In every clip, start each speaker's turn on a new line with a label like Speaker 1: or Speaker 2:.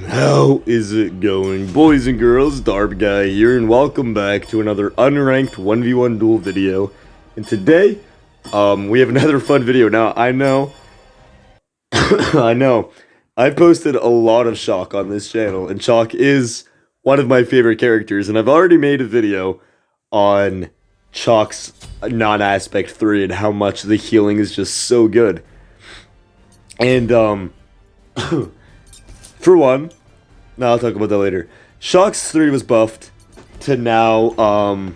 Speaker 1: How is it going, boys and girls? Darb Guy here, and welcome back to another unranked 1v1 duel video. And today, we have another fun video. Now, I know, I've posted a lot of Chaac on this channel, and Chaac is one of my favorite characters, and I've already made a video on Chaac's non-aspect 3 and how much the healing is just so good. And, for one, no, I'll talk about that later. Chaac's 3 was buffed to now,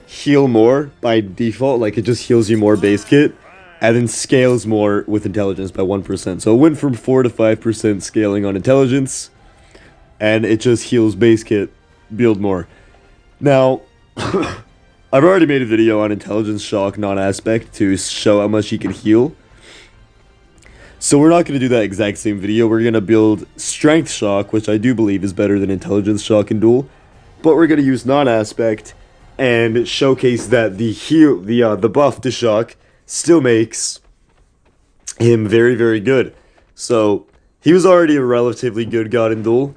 Speaker 1: heal more by default. Like, it just heals you more base kit, and then scales more with intelligence by 1%. So it went from 4 to 5% scaling on intelligence, and it just heals base kit, build more. Now, I've already made a video on intelligence Chaac non-aspect to show how much he can heal. So we're not going to do that exact same video. We're going to build strength Chaac, which I do believe is better than intelligence Chaac in duel. But we're going to use non-aspect and showcase that the buff to Chaac still makes him very, very good. So he was already a relatively good god in duel,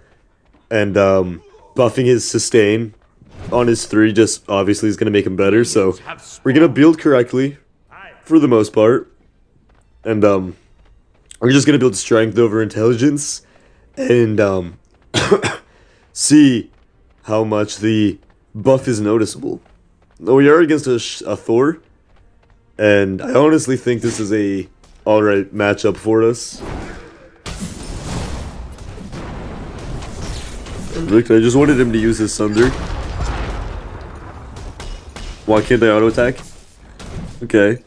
Speaker 1: and buffing his sustain on his 3 just obviously is going to make him better. So we're going to build correctly for the most part, and we're just going to build strength over intelligence and see how much the buff is noticeable. We are against a Thor, and I honestly think this is a alright matchup for us. Perfect. I just wanted him to use his Sunder. Why can't I auto attack? Okay.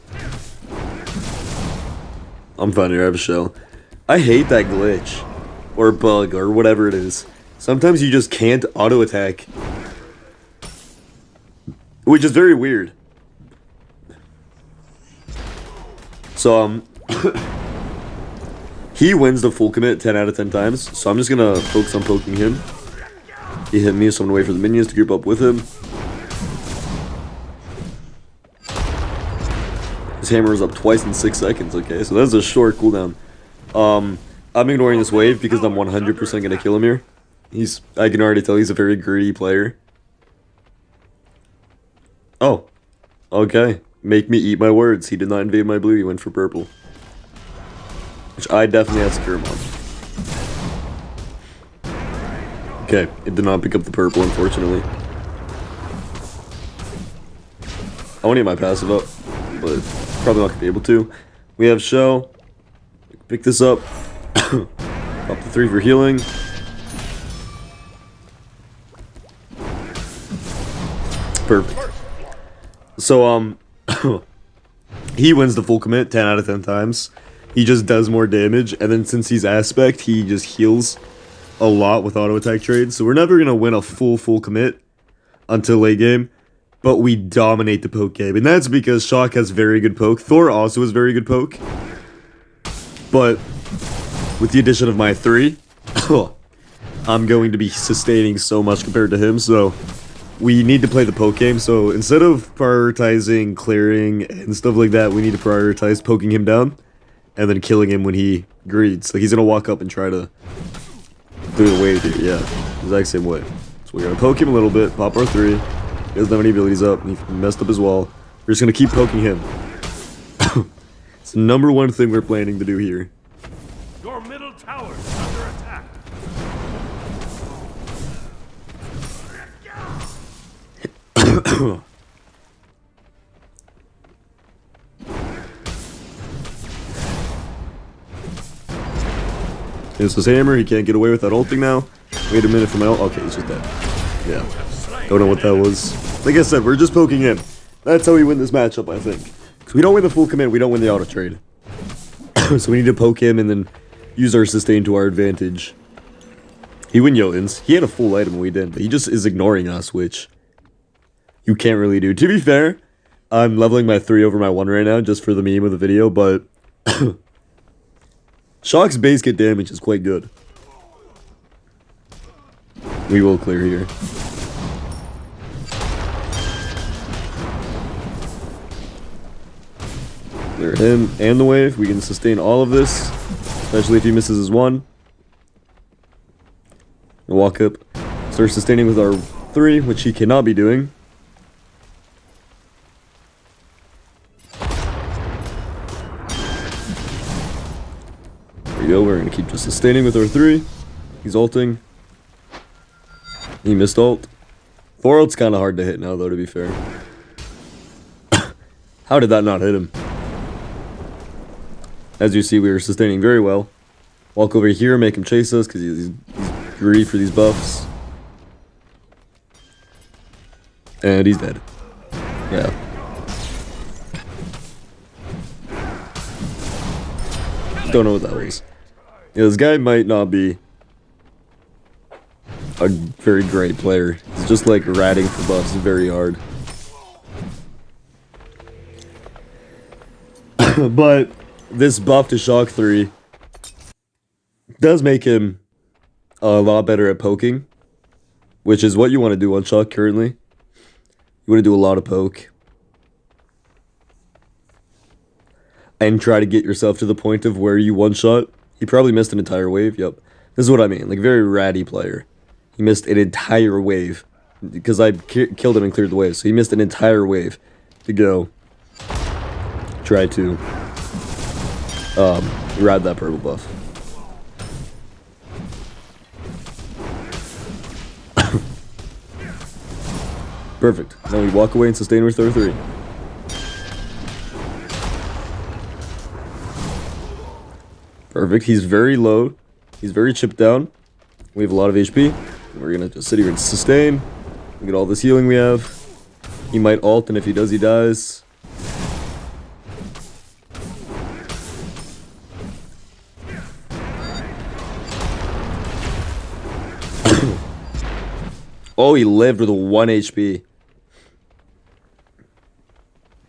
Speaker 1: I'm fine here, I have a shell. I hate that glitch. Or bug, or whatever it is. Sometimes you just can't auto attack. Which is very weird. So, he wins the full commit 10 out of 10 times. So I'm just gonna focus on poking him. He hit me, so I'm gonna wait for the minions to group up with him. His hammer is up twice in 6 seconds, okay, so that's a short cooldown. I'm ignoring this wave because I'm 100% gonna kill him here. I can already tell he's a very greedy player. Oh, okay. Make me eat my words. He did not invade my blue, he went for purple. Which I definitely have secure him on. Okay, it did not pick up the purple, unfortunately. I want to get my passive up, but probably not going to be able to. We have shell. Pick this up. Pop the 3 for healing. Perfect. So, he wins the full commit 10 out of 10 times. He just does more damage, and then since he's aspect, he just heals a lot with auto attack trades. So we're never going to win a full commit until late game. But we dominate the poke game, and that's because Chaac has very good poke. Thor also has very good poke. But with the addition of my 3, I'm going to be sustaining so much compared to him, so we need to play the poke game. So instead of prioritizing clearing and stuff like that, we need to prioritize poking him down and then killing him when he greeds. Like, he's going to walk up and try to do the wave here. Yeah, exact same way. So we're going to poke him a little bit, pop our 3. He doesn't have any abilities up, and he messed up as well. We're just gonna keep poking him. It's the #1 thing we're planning to do here.
Speaker 2: Your middle tower is under attack.
Speaker 1: Here's his hammer, he can't get away with that ulting now. Wait a minute for my ult. Okay, he's just dead. Yeah. Don't know what that was. Like I said, we're just poking him. That's how we win this matchup, I think. Because we don't win the full commit, we don't win the auto trade. So we need to poke him and then use our sustain to our advantage. He win Jotuns. He had a full item and we didn't, but he just is ignoring us, which you can't really do. To be fair, I'm leveling my 3 over my 1 right now just for the meme of the video, but Chaac's base kit damage is quite good. We will clear here. Clear him and the wave. We can sustain all of this, especially if he misses his 1. We'll walk up, start sustaining with our 3, which he cannot be doing. There we go, we're going to keep just sustaining with our 3. He's ulting. He missed ult. 4 ult's kind of hard to hit now, though, to be fair. How did that not hit him? As you see, we were sustaining very well. Walk over here, make him chase us, because he's greedy for these buffs. And he's dead. Yeah. Don't know what that was. Yeah, this guy might not be a very great player. He's just like ratting for buffs very hard. But this buff to Chaac 3 does make him a lot better at poking, which is what you want to do on Chaac currently. You want to do a lot of poke and try to get yourself to the point of where you one-shot. He probably missed an entire wave. Yep. This is what I mean. Like, very ratty player. He missed an entire wave because I killed him and cleared the wave. So he missed an entire wave to go try to ride that purple buff. Perfect. Now we walk away and sustain with our 3. Perfect. He's very low. He's very chipped down. We have a lot of HP. We're gonna just sit here and sustain. Look at all this healing we have. He might ult, and if he does, he dies. Oh, he lived with a 1 HP.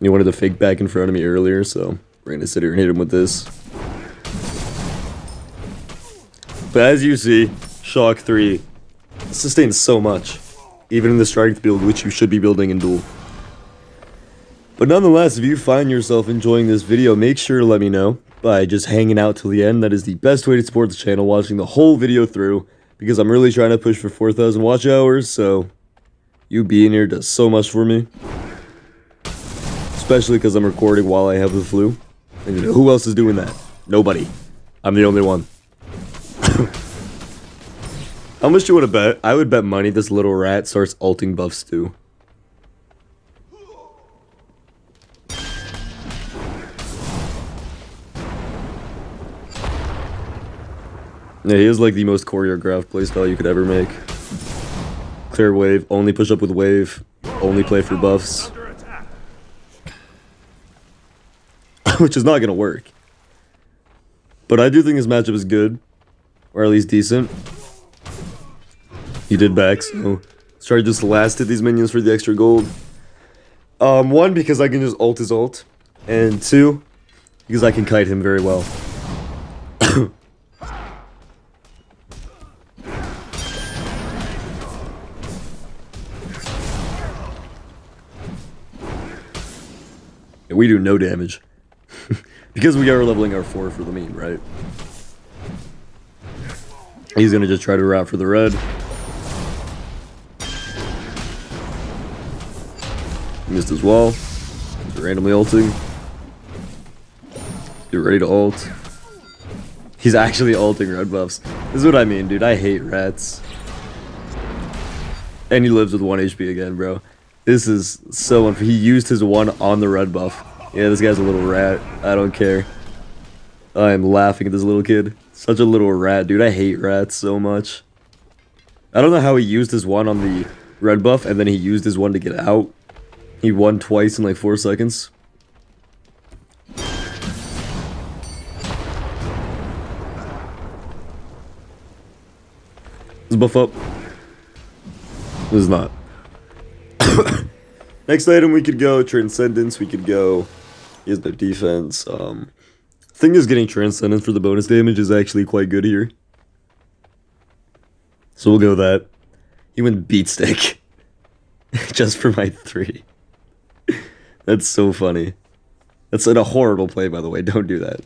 Speaker 1: He wanted to fake back in front of me earlier, so we're gonna sit here and hit him with this. But as you see, Chaac 3 sustains so much, even in the strength build, which you should be building in Duel. But nonetheless, if you find yourself enjoying this video, make sure to let me know by just hanging out till the end. That is the best way to support the channel, watching the whole video through, because I'm really trying to push for 4,000 watch hours, so you being here does so much for me. Especially because I'm recording while I have the flu. And you know, who else is doing that? Nobody. I'm the only one. How much do you want to bet? I would bet money this little rat starts ulting buffs too. Yeah, he is like the most choreographed playstyle you could ever make. Clear wave, only push up with wave, only play for buffs. Which is not going to work. But I do think this matchup is good. Or at least decent. He did back, so let's try to just last hit these minions for the extra gold. 1, because I can just ult his ult. And 2, because I can kite him very well. And we do no damage. Because we are leveling our 4 for the mean, right? He's gonna just try to route for the red. Missed his wall. He's randomly ulting. Get ready to ult. He's actually ulting red buffs. This is what I mean, dude. I hate rats. And he lives with 1 HP again, bro. This is so unfair. He used his 1 on the red buff. Yeah, this guy's a little rat. I don't care. I am laughing at this little kid. Such a little rat, dude. I hate rats so much. I don't know how he used his 1 on the red buff, and then he used his 1 to get out. He won twice in like 4 seconds. Let's buff up. This is not. Next item we could go Transcendence. We could go. He has no defense. Thing is, getting Transcendence for the bonus damage is actually quite good here. So we'll go with that. He went Beat Stick. Just for my 3. That's so funny. That's a horrible play, by the way. Don't do that.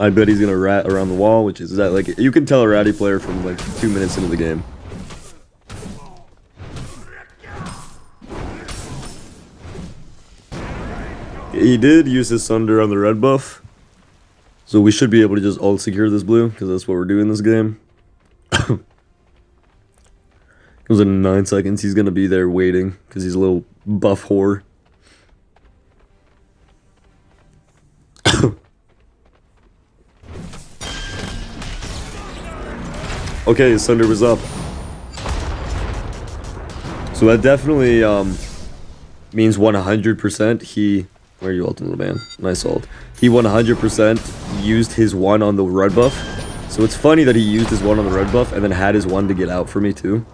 Speaker 1: I bet he's gonna rat around the wall, which is that, like, you can tell a ratty player from like 2 minutes into the game. He did use his Sunder on the red buff, so we should be able to just ult secure this blue, because that's what we're doing this game. Comes in 9 seconds, he's gonna be there waiting, because he's a little buff whore. Okay, his Sunder was up. So that definitely means 100% he... Where are you ulting, little man? Nice ult. He 100% used his 1 on the red buff. So it's funny that he used his 1 on the red buff and then had his 1 to get out for me too.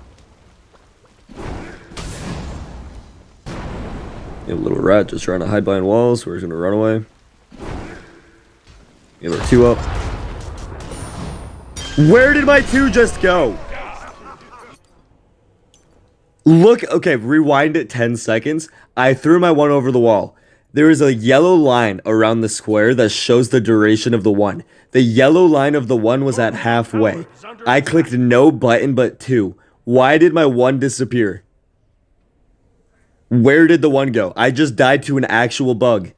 Speaker 1: You have a little rat just trying to hide behind walls. We're just gonna run away. Give her 2 up. Where did my 2 just go? Look, okay, rewind it 10 seconds. I threw my 1 over the wall. There is a yellow line around the square that shows the duration of the 1. The yellow line of the 1 was at halfway. I clicked no button but 2. Why did my 1 disappear? Where did the 1 go? I just died to an actual bug.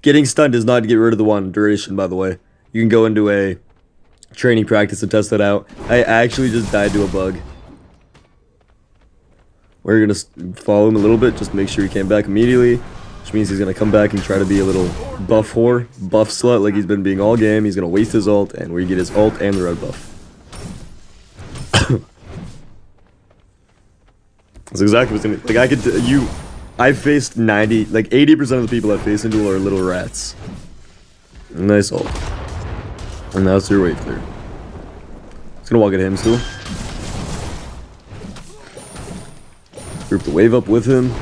Speaker 1: Getting stunned does not get rid of the 1 duration, by the way. You can go into a training practice and test that out. I actually just died to a bug. We're gonna follow him a little bit, just make sure he came back immediately. Which means he's gonna come back and try to be a little buff whore, buff slut like he's been being all game. He's gonna waste his ult, and we get his ult and the red buff. That's exactly what's gonna... Like, I could... I've faced 90... Like, 80% of the people I've faced in Duel are little rats. Nice ult. And that's your wave clear. Just gonna walk at him still. Group the wave up with him.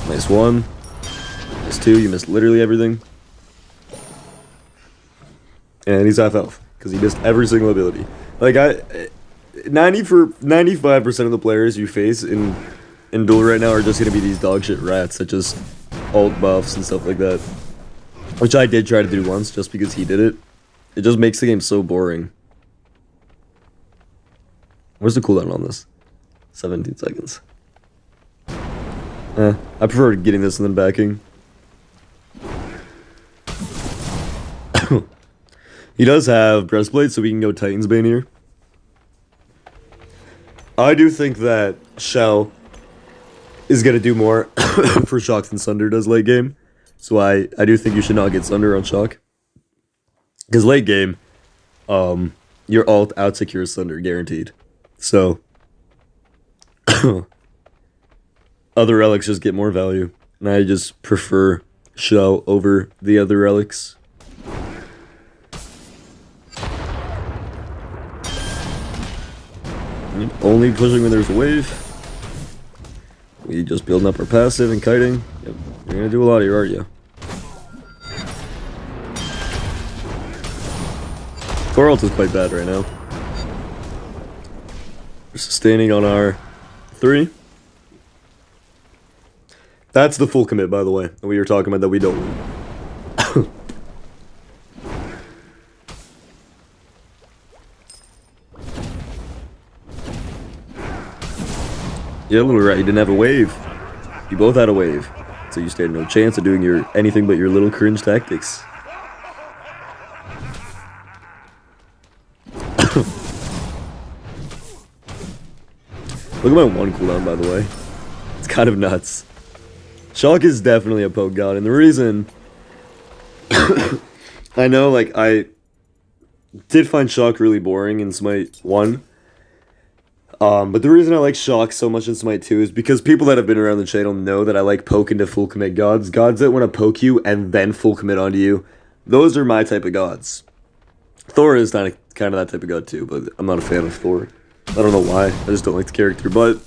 Speaker 1: Nice 1. Nice 2. You missed literally everything. And he's half health because he missed every single ability. Like 95% of the players you face in Duel right now are just gonna be these dog shit rats that just ult buffs and stuff like that. Which I did try to do once just because he did it. It just makes the game so boring. Where's the cooldown on this? 17 seconds. I prefer getting this and then backing. He does have breastplate, so we can go Titan's Bane here. I do think that Shell is going to do more for Chaac than Sunder does late game. So I do think you should not get Sunder on Chaac. Because late game, your ult out-secures Sunder, guaranteed. So... other relics just get more value, and I just prefer Shell over the other relics. Only pushing when there's a wave. We just building up our passive and kiting. Yep. You're gonna do a lot here, aren't you? Our ult is quite bad right now. We're sustaining on our 3. That's the full commit, by the way, that we were talking about that we don't win. Yeah, little rat, you didn't have a wave. You both had a wave. So you stand no chance of doing your anything but your little cringe tactics. Look at my 1 cooldown, by the way. It's kind of nuts. Chaac is definitely a poke god, and the reason... I know, like, I did find Chaac really boring in Smite 1. But the reason I like Chaac so much in Smite 2 is because people that have been around the channel know that I like poke into full commit gods. Gods that want to poke you and then full commit onto you. Those are my type of gods. Thor is kind of that type of god too, but I'm not a fan of Thor. I don't know why. I just don't like the character, but...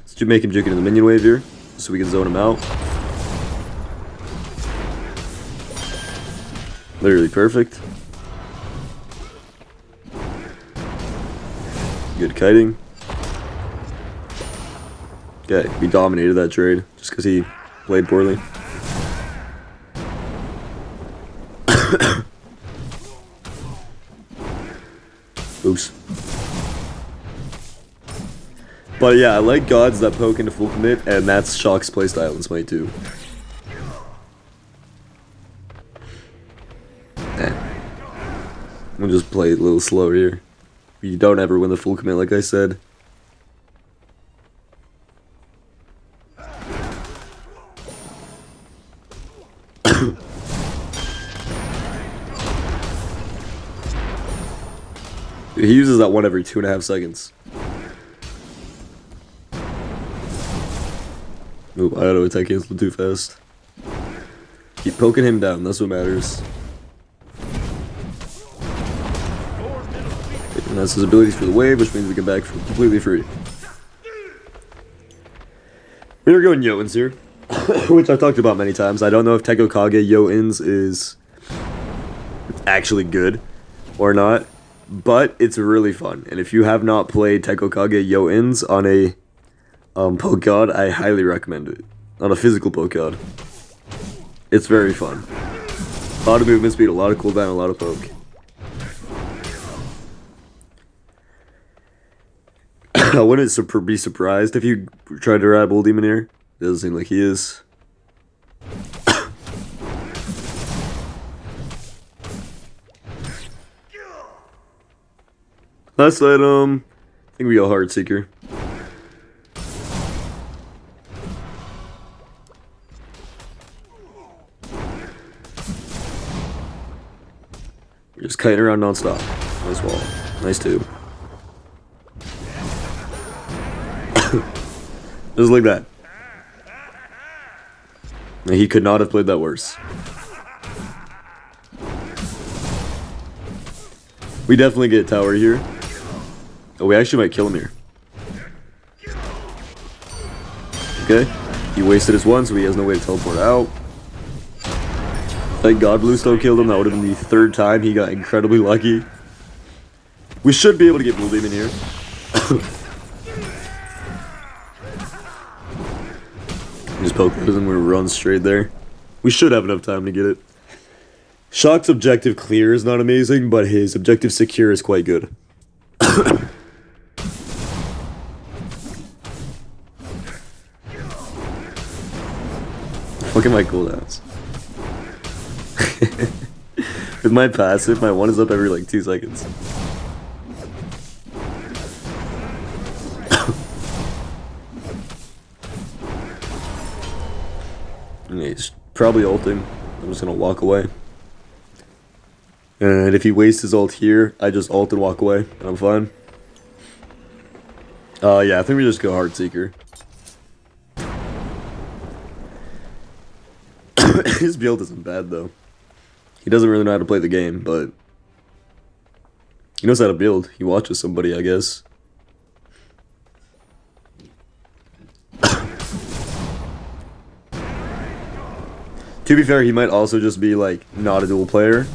Speaker 1: So make him juke into the minion wave here, so we can zone him out. Literally perfect. Good kiting. Okay, we dominated that trade just because he played poorly. But yeah, I like gods that poke into full commit, and that's Chaac's playstyle in Smite 2. We'll just play it a little slower here. You don't ever win the full commit, like I said. He uses that one every 2.5 seconds. Oop, I auto attack cancel too fast. Keep poking him down, that's what matters. And that's his abilities for the wave, which means we get back completely free. We're going Yoins here, which I've talked about many times. I don't know if Tekko Kage Yoins is actually good or not, but it's really fun. And if you have not played Tekko Kage Yoins on a poke god, I highly recommend it. On a physical poke god. It's very fun. A lot of movement speed, a lot of cooldown, a lot of poke. I wouldn't be surprised if you tried to ride Bull Demon here. It doesn't seem like he is. Last item, I think we go Heart Seeker. We're just kiting around non-stop. Nice wall. Nice tube. Just like that. He could not have played that worse. We definitely get tower here. Oh, we actually might kill him here. Okay. He wasted his one, so he has no way to teleport out. Thank God Blue Stone killed him. That would have been the 3rd time. He got incredibly lucky. We should be able to get Blue Demon here. Just poke those and we run straight there. We should have enough time to get it. Chaac's objective clear is not amazing, but his objective secure is quite good. Look at my cooldowns. With my passive, my one is up every like 2 seconds. He's probably ulting. I'm just gonna walk away. And if he wastes his ult here, I just ult and walk away, and I'm fine. Yeah, I think we just go Heart Seeker. His build isn't bad though. He doesn't really know how to play the game, but he knows how to build. He watches somebody, I guess. To be fair, he might also just be like not a dual player,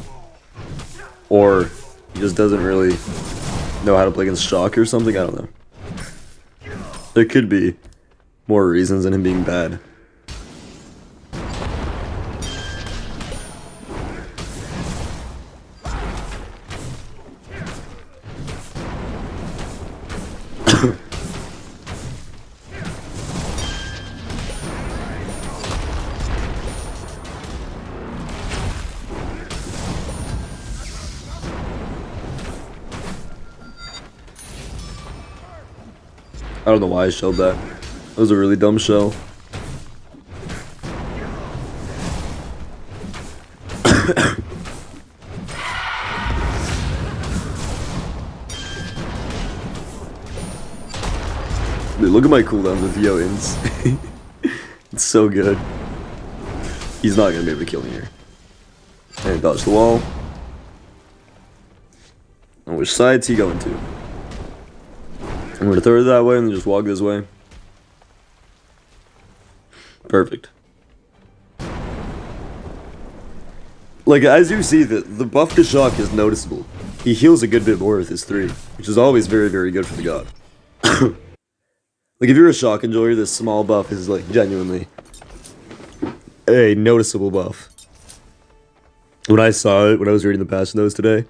Speaker 1: or he just doesn't really know how to play against Chaac or something. I don't know. There could be more reasons than him being bad. I don't know why I shelled that. That was a really dumb shell. Dude, look at my cooldowns with Yoins. It's so good. He's not gonna be able to kill me here. And dodge the wall. On which side's he going to? I'm gonna throw it that way and then just walk this way. Perfect. Like, as you see, the buff to Chaac is noticeable. He heals a good bit more with his 3, which is always very, very good for the god. Like, if you're a Chaac enjoyer, this small buff is, like, genuinely a noticeable buff. When I saw it, when I was reading the patch notes today,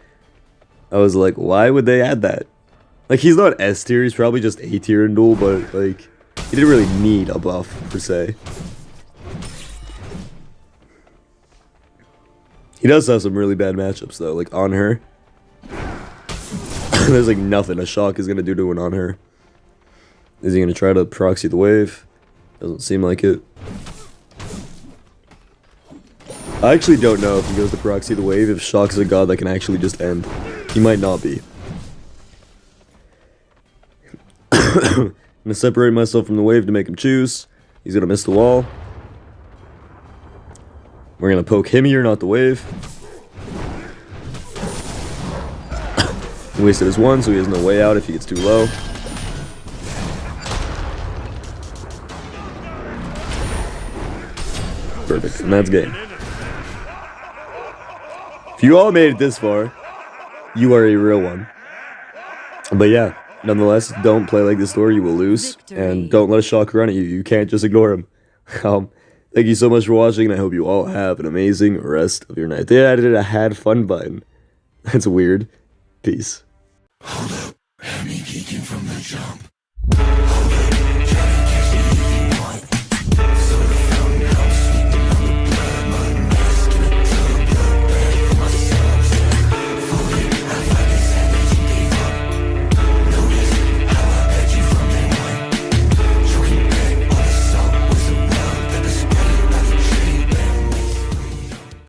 Speaker 1: I was like, why would they add that? Like, he's not S tier, he's probably just A tier in Duel, but, like, he didn't really need a buff, per se. He does have some really bad matchups, though, like, on her. There's, like, nothing a Chaac is gonna do to an on her. Is he gonna try to proxy the wave? Doesn't seem like it. I actually don't know if he goes to proxy the wave, if Chaac is a god that can actually just end. He might not be. I'm gonna separate myself from the wave to make him choose. He's gonna miss the wall. We're gonna poke him here, not the wave. He wasted his one, so he has no way out if he gets too low. Perfect, and that's game. If you all made it this far, you are a real one. But yeah, nonetheless, don't play like this or you will lose. And don't let a Chaac run at you. You can't just ignore him. Thank you so much for watching, and I hope you all have an amazing rest of your night. They added a had fun button. That's weird. Peace.
Speaker 3: Hold up, had me geeking from the jump. Hold up.